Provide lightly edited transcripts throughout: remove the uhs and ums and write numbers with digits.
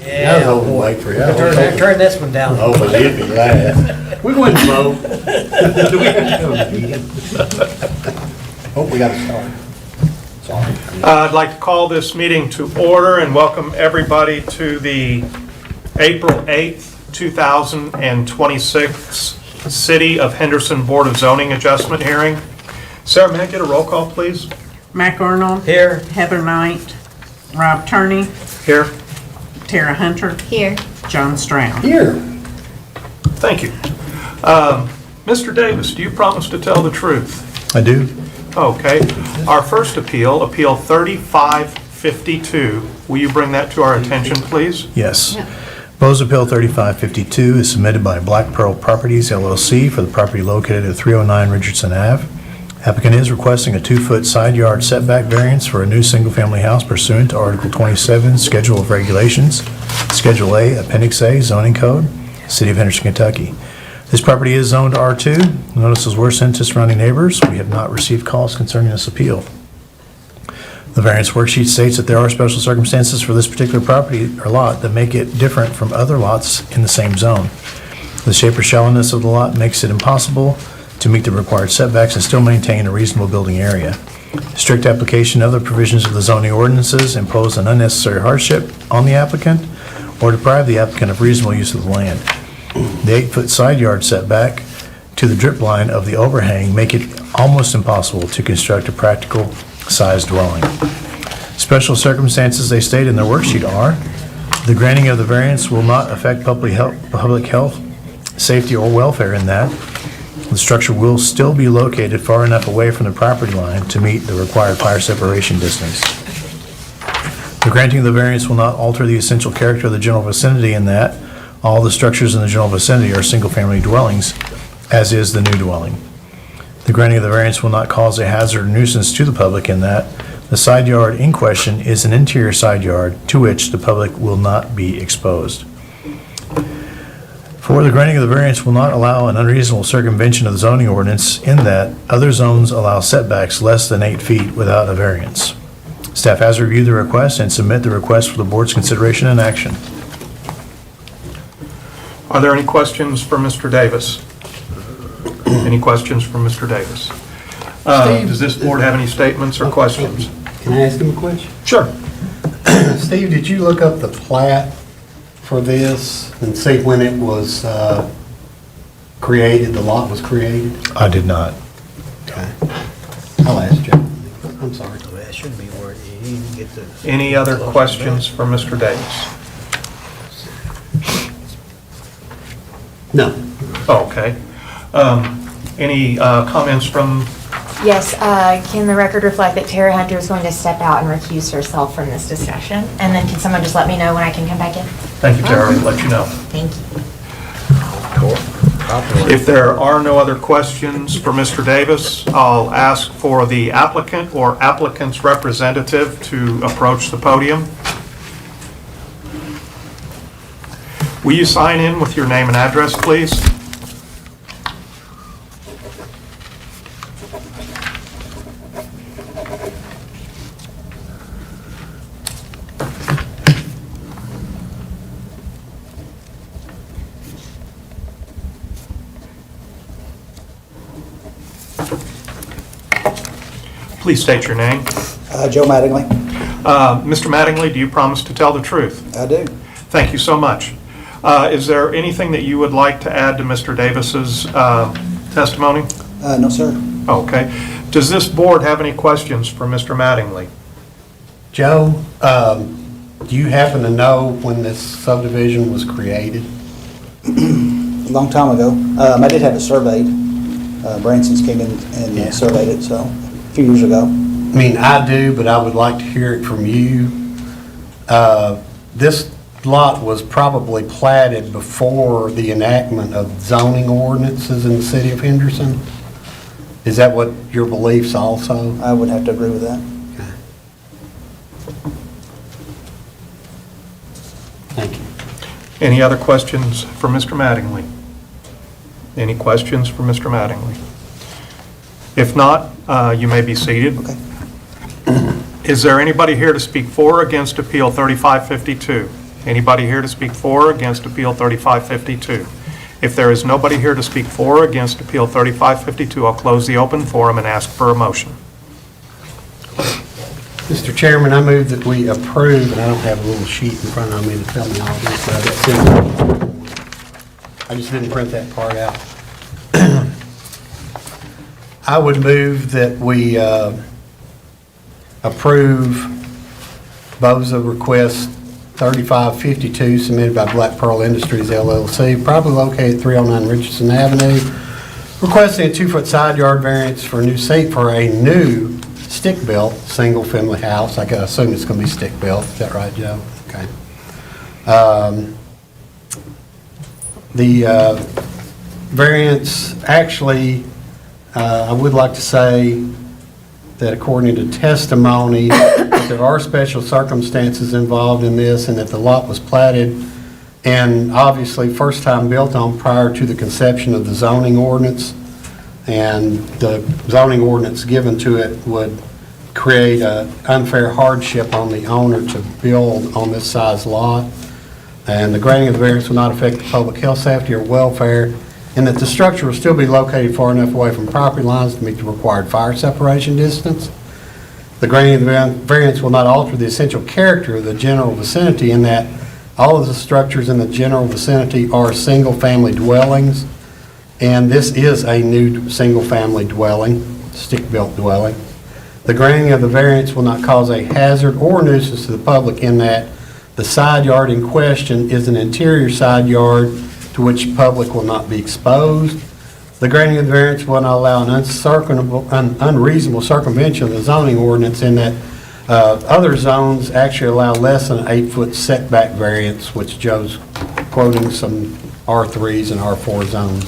I was hoping to wait for you. I was hoping- Turn this one down. Oh, but you'd be glad. We went to vote. Do we have to go to the meeting? Oh, we got to start. Sorry. I'd like to call this meeting to order and welcome everybody to the April 8th, 2026 City of Henderson Board of Zoning Adjustment hearing. Sarah, may I get a roll call, please? Mac Arnold. Here. Heather Knight. Rob Turney. Here. Tara Hunter. Here. John Stroud. Here. Thank you. Mr. Davis, do you promise to tell the truth? I do. Okay. Our first appeal, Appeal 3552. Will you bring that to our attention, please? Yes. Proposed Appeal 3552 is submitted by Black Pearl Properties LLC for the property located at 309 Richardson Ave. Applicant is requesting a 2-foot side yard setback variance for a new single-family house pursuant to Article 27, Schedule of Regulations, Schedule A, Appendix A, Zoning Code, City of Henderson, Kentucky. This property is zoned R2. Notices were sent to surrounding neighbors. We have not received calls concerning this appeal. The variance worksheet states that there are special circumstances for this particular property or lot that make it different from other lots in the same zone. The shape or shallowness of the lot makes it impossible to meet the required setbacks and still maintain a reasonable building area. Strict application of the provisions of the zoning ordinances impose an unnecessary hardship on the applicant or deprive the applicant of reasonable use of the land. The 8-foot side yard setback to the drip line of the overhang make it almost impossible to construct a practical sized dwelling. Special circumstances they state in their worksheet are: the granting of the variance will not affect public health, safety, or welfare in that the structure will still be located far enough away from the property line to meet the required fire separation distance. The granting of the variance will not alter the essential character of the general vicinity in that all the structures in the general vicinity are single-family dwellings, as is the new dwelling. The granting of the variance will not cause a hazard or nuisance to the public in that the side yard in question is an interior side yard to which the public will not be exposed. For the granting of the variance will not allow an unreasonable circumvention of the zoning ordinance in that other zones allow setbacks less than 8 feet without a variance. Staff has reviewed the request and submit the request for the board's consideration and action. Are there any questions for Mr. Davis? Any questions for Mr. Davis? Does this board have any statements or questions? Can I ask him a question? Sure. Steve, did you look up the plat for this and see when it was created, the lot was created? I did not. Okay. I'll ask Joe. I'm sorry. That should be where you can get the... Any other questions for Mr. Davis? No. Okay. Any comments from, Yes, can the record reflect that Tara Hunter is going to step out and recuse herself from this discussion? And then can someone just let me know when I can come back in? thank you, Tara, I'll let you know. Thank you. If there are no other questions for Mr. Davis, I'll ask for the applicant or applicant's representative to approach the podium. Will you sign in with your name and address, please? Please state your name. Joe Mattingly. Mr. Mattingly, do you promise to tell the truth? I do. Thank you so much. Is there anything that you would like to add to Mr. Davis's testimony? No, sir. Okay. Does this board have any questions for Mr. Mattingly? Joe, do you happen to know when this subdivision was created? A long time ago. I did have it surveyed. Branson's came in and Yeah. surveyed it, so, a few years ago. I mean, I do, but I would like to hear it from you. This lot was probably platted before the enactment of zoning ordinances in the city of Henderson. Is that what your beliefs also? I would have to agree with that. Thank you. Any other questions for Mr. Mattingly? Any questions for Mr. Mattingly? If not, you may be seated. Okay. Is there anybody here to speak for or against Appeal 3552? Anybody here to speak for or against Appeal 3552? If there is nobody here to speak for or against Appeal 3552, I'll close the open forum and ask for a motion. Mr. Chairman, I move that we approve, and I don't have a little sheet in front of me to tell me all this, but I just didn't print that part out. I would move that we approve BOZA request 3552 submitted by Black Pearl Industries LLC, probably located at 309 Richardson Avenue, requesting a 2-foot side yard variance for a new new stick-built, single-family house. I assume it's going to be stick-built. Is that right, Joe? Okay. The variance, actually, I would like to say that according to testimony, that there are special circumstances involved in this, and that the lot was platted and obviously first time built on prior to the conception of the zoning ordinance. And the zoning ordinance given to it would create an unfair hardship on the owner to build on this size lot. And the granting of the variance will not affect the public health, safety, or welfare, and that the structure will still be located far enough away from property lines to meet the required fire separation distance. The granting of the variance will not alter the essential character of the general vicinity in that all of the structures in the general vicinity are single-family dwellings, and this is a new single-family dwelling, stick-built dwelling. The granting of the variance will not cause a hazard or nuisance to the public in that the side yard in question is an interior side yard to which public will not be exposed. The granting of the variance will not allow an unreasonable circumvention of the zoning ordinance in that other zones actually allow less than an 8-foot setback variance, which Joe's quoting some R3s and R4 zones.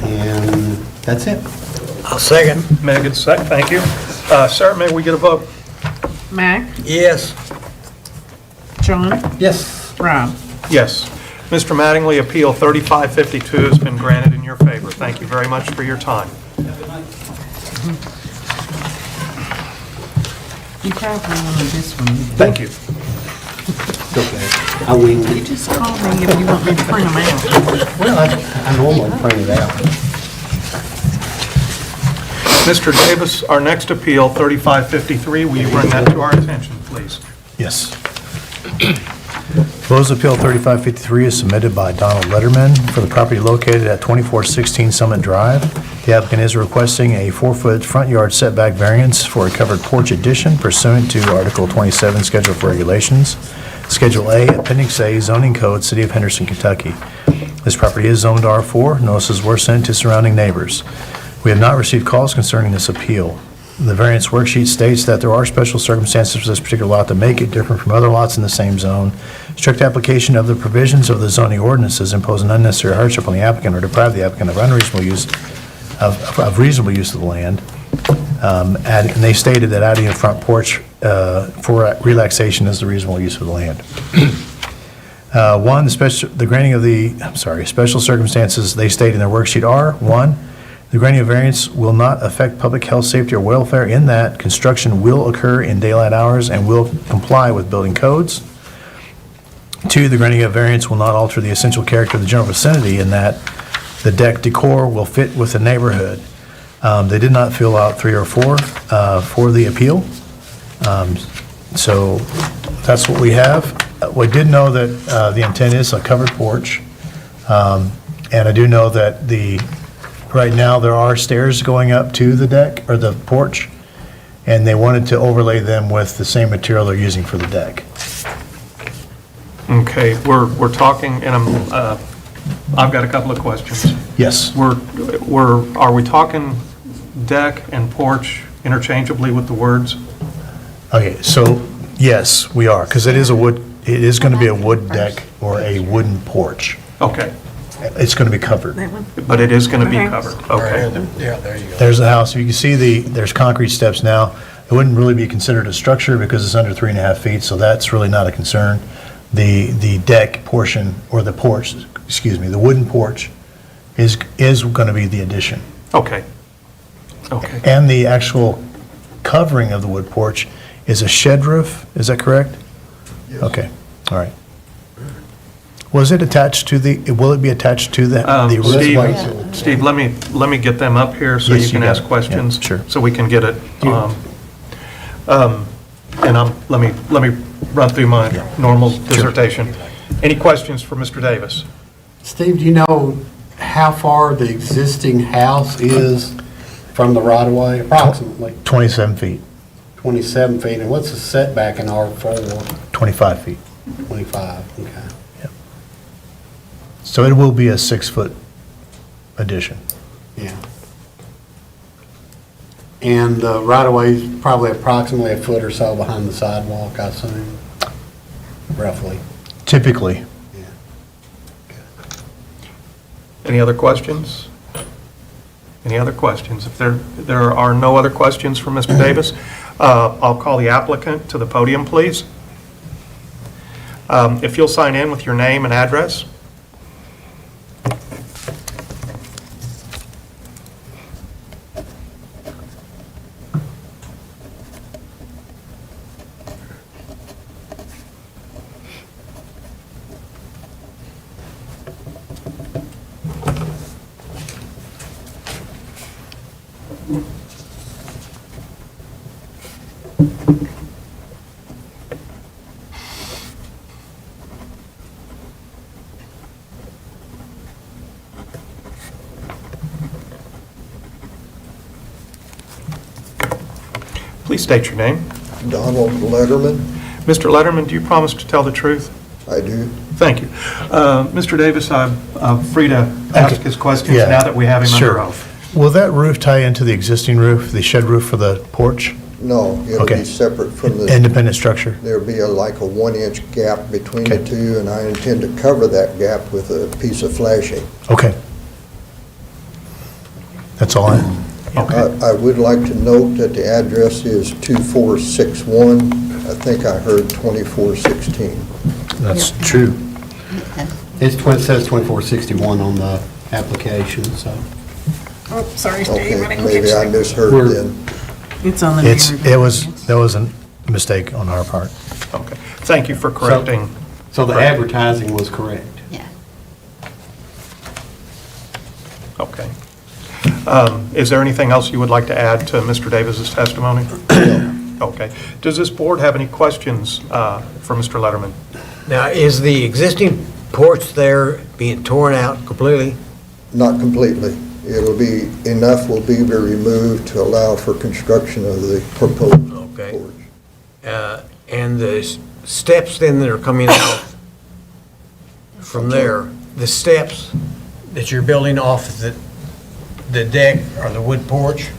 And that's it. I'll second. May I get a second? Thank you. Sarah, may we get a vote? Mac, Yes. John, Yes. Rob. Yes. Mr. Mattingly, Appeal 3552 has been granted in your favor. Thank you very much for your time. You probably wanted this one. Thank you. Okay. I winged You it. just call me if you want me to print them out. Well, I normally print it out. Mr. Davis, our next appeal, 3553, will you bring that to our attention, please? Yes. Proposed Appeal 3553 is submitted by Donald Letterman for the property located at 2416 Summit Drive. The applicant is requesting a 4-foot front yard setback variance for a covered porch addition pursuant to Article 27 Schedule of Regulations, Schedule A, Appendix A, Zoning Code, City of Henderson, Kentucky. This property is zoned R4. Notices were sent to surrounding neighbors. We have not received calls concerning this appeal. The variance worksheet states that there are special circumstances for this particular lot that make it different from other lots in the same zone. Strict application of the provisions of the zoning ordinances impose an unnecessary hardship on the applicant or deprive the applicant of unreasonable use of reasonable use of the land. And they stated that adding a front porch for relaxation is the reasonable use of the land. The granting of the special circumstances they state in their worksheet are: 1, the granting of variance will not affect public health, safety, or welfare in that construction will occur in daylight hours and will comply with building codes. 2, the granting of variance will not alter the essential character of the general vicinity in that the deck decor will fit with the neighborhood. They did not fill out 3 or 4 for the appeal. So that's what we have. We did know that the intent is a covered porch. And I do know that right now there are stairs going up to the deck or the porch, and they wanted to overlay them with the same material they're using for the deck. Okay, we're talking, and I've got a couple of questions. Yes. Are we talking deck and porch interchangeably with the words? Okay, so yes, we are, because it is going to be a wood deck or a wooden porch. Okay, It's going to be covered. That one? but it is going to be Okay. covered. Okay. Yeah, there you go. There's the house. You can see there's concrete steps now. It wouldn't really be considered a structure because it's under 3.5 feet, so that's really not a concern. The deck portion, or the porch, the wooden porch is going to be the addition. Okay. Okay. And the actual covering of the wood porch is a shed roof, is that correct? Yes. Okay, all right. Was it attached to will it be attached to the original? Steve, let me get them up here so Yes, you can you got ask it. questions. Yeah, sure. So we can get it. Let me run through my normal dissertation. Any questions for Mr. Davis? Steve, do you know how far the existing house is from the right-of-way? Approximately 27 feet, 27 feet. And what's the setback in R4? 25 feet. 25, okay. So it will be a 6-foot addition. Yeah. And the right-of-way is probably approximately a foot or so behind the sidewalk, I assume, roughly. Typically, Yeah. Any other questions? Any other questions? If there are no other questions for Mr. Davis, I'll call the applicant to the podium, please. If you'll sign in with your name and address. Please state your name. Donald Letterman, Mr. Letterman, do you promise to tell the truth? I do. Thank you. Mr. Davis, I'm free to ask his questions Yeah, now that we have him under sure. oath. will that roof tie into the existing roof, the shed roof for the porch? No, it'll Okay. be separate from the, Independent structure? there'll be like a 1-inch gap between the Okay. two, and I intend to cover that gap with a piece of flashing. Okay. That's all I have. Okay. I would like to note that the address is 2461. I think I heard 2416. That's true. It says 2461 on the application, so. Oh, sorry, Okay, Steve, I didn't maybe catch I that. misheard then. It's on the That narrative. was a mistake on our part. Okay. Thank you for correcting. So the advertising was correct. Yeah. Okay. Is there anything else you would like to add to Mr. Davis's testimony? Okay. Does this board have any questions for Mr. Letterman? Now, is the existing porch there being torn out completely? Not completely. It'll be, enough will be removed to allow for construction of the proposed Okay. porch. And the steps then that are coming out from there, the steps that you're building off the deck or the wood porch,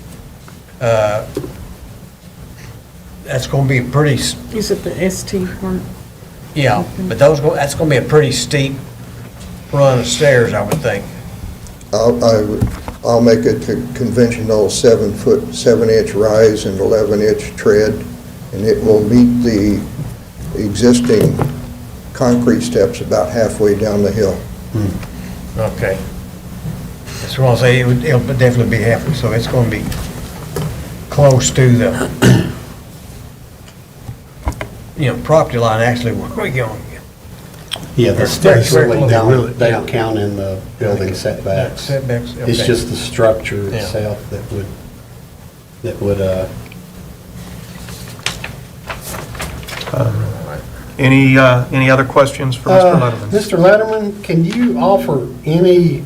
that's going to be pretty, Is it the ST one? yeah, but that's going to be a pretty steep run of stairs, I would think. I'll make it a conventional 7-inch rise and 11-inch tread, and it will meet the existing concrete steps about halfway down the hill. Okay. That's what I'll say, it'll definitely be halfway, so it's going to be close to the, property line, actually, where we going. Yeah, the Very steps really circular. they don't count in the building setbacks. Setbacks, It's okay. just the structure Yeah. itself that would, Any other questions for Mr. Letterman? Mr. Letterman, can you offer any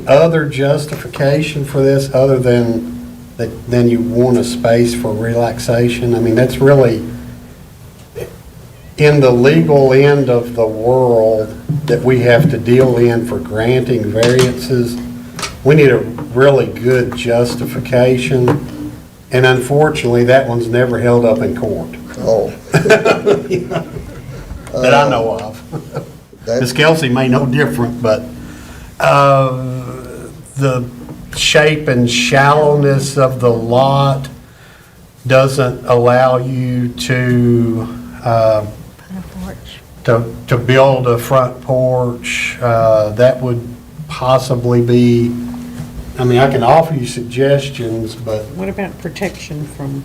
other justification for this other than you want a space for relaxation? I mean, that's really, in the legal end of the world that we have to deal in for granting variances, we need a really good justification, and unfortunately, that one's never held up in court. Oh. That I know of. Ms. Kelsey may know different, but the shape and shallowness of the lot doesn't allow you to build a front porch. That would possibly be, I mean, I can offer you suggestions, but What about protection from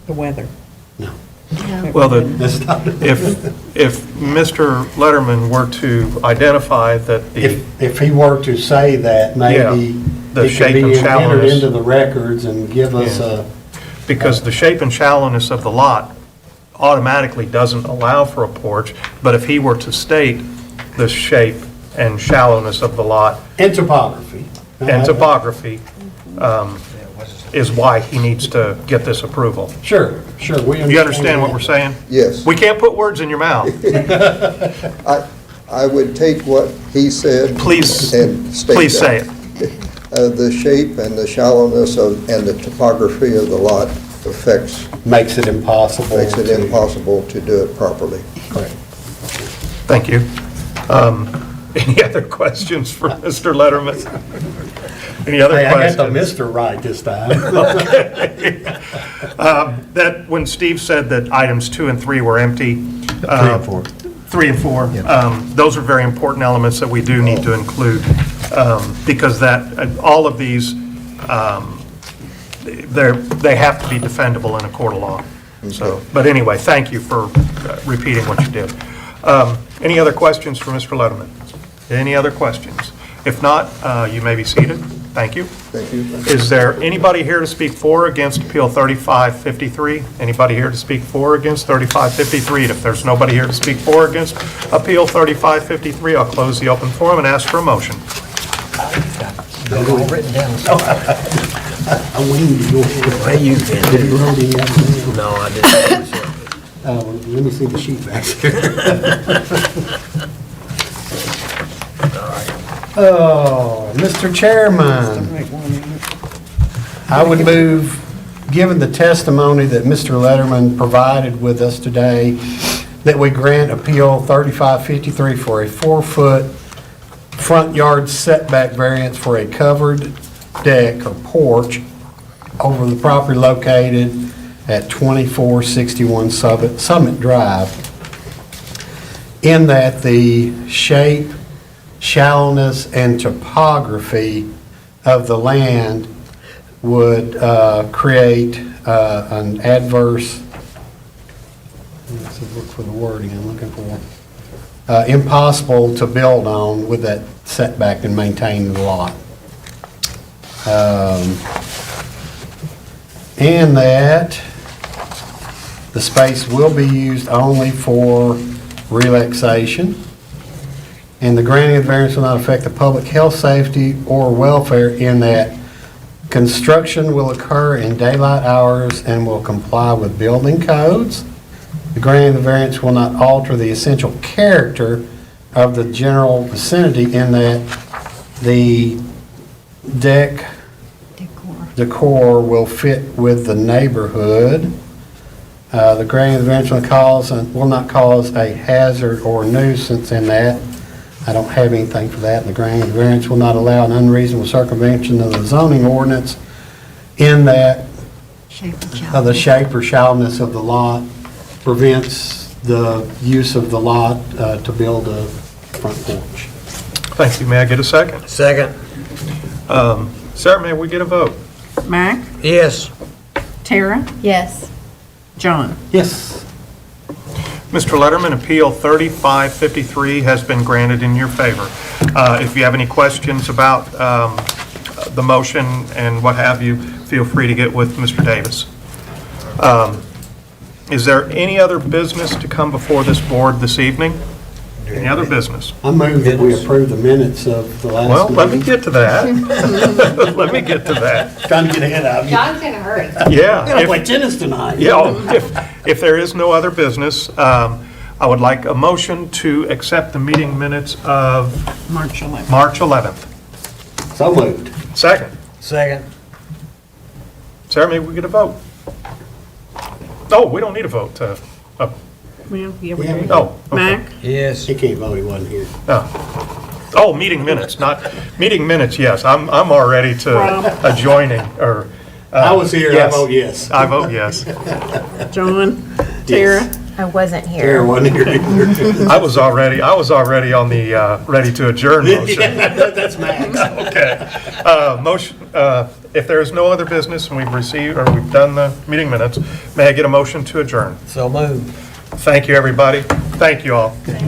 the weather? no. Well, That's not- if Mr. Letterman were to identify that the, If he were to say that, maybe the it shape could and be entered shallowness. into the records and give us a, because the shape and shallowness of the lot automatically doesn't allow for a porch, but if he were to state the shape and shallowness of the lot and topography. and topography, is why he needs to get this approval. Sure, sure. You understand what we're saying? Yes. We can't put words in your mouth. I would take what he said. Please, And state please say that. it. The shape and the shallowness and the topography of the lot affects, Makes it impossible. makes it to- impossible to do it properly. Correct. Thank you. Any other questions for Mr. Letterman? Any other Hey, I got questions? the Mr. right this time. That, when Steve said that items 2 and 3 were empty. 3 and 4. 3 and 4, those are very important elements that we do need to include, because that, all of these, they have to be defendable in a court of law. So, but anyway, thank you for repeating what you did. Any other questions for Mr. Letterman? Any other questions? If not, you may be seated. Thank you. Thank you. Is there anybody here to speak for or against Appeal 3553? Anybody here to speak for or against 3553? And if there's nobody here to speak for or against Appeal 3553, I'll close the open forum and ask for a motion. I winged you. You can. Did you wrote any of them? No, I didn't. Let me see the sheet back there. Oh, Mr. Chairman, I would move, given the testimony that Mr. Letterman provided with us today, that we grant Appeal 3553 for a 4-foot front yard setback variance for a covered deck or porch over the property located at 2461 Summit Drive, in that the shape, shallowness, and topography of the land would create an adverse, let's look for the wording I'm looking for, impossible to build on with that setback and maintain the lot. And that the space will be used only for relaxation, and the granting of the variance will not affect the public health, safety, or welfare, in that construction will occur in daylight hours and will comply with building codes. The granting of the variance will not alter the essential character of the general vicinity, in that the deck decor will fit with the neighborhood. The granting of the variance will not cause a hazard or nuisance, in that I don't have anything for that. The granting of the variance will not allow an unreasonable circumvention of the zoning ordinance, in that the shape or shallowness of the lot prevents the use of the lot to build a front porch. Thank you. May I get a second? Second. Sarah, may we get a vote? Mac, Yes. Tara, Yes. John. Yes. Mr. Letterman, Appeal 3553 has been granted in your favor. If you have any questions about the motion and what have you, feel free to get with Mr. Davis. Is there any other business to come before this board this evening? Any other business? I move that we approve the minutes of the last Well, meeting. let me get to that. Let me get to that. Trying to get ahead of you. John's in a hurry. Yeah. We're gonna if- play tennis tonight. Yeah, if there is no other business, I would like a motion to accept the meeting minutes of March 11th. March 11th. So moved. Second. Second. Sarah, maybe we get a vote? No, we don't need a vote. Well, yeah, we Yeah, do. we Oh, okay. Mac, Yes. He can't vote, he wasn't here. Oh, meeting minutes, not, meeting minutes, yes. I'm already to adjoining, or. I was here, I yes. vote yes. I vote yes. John, Tara, I wasn't Tara here. wasn't here either. I was already on the ready to adjourn motion. That's Max. Okay. Motion, if there is no other business and we've done the meeting minutes, may I get a motion to adjourn? So moved. Thank you, everybody. Thank you all.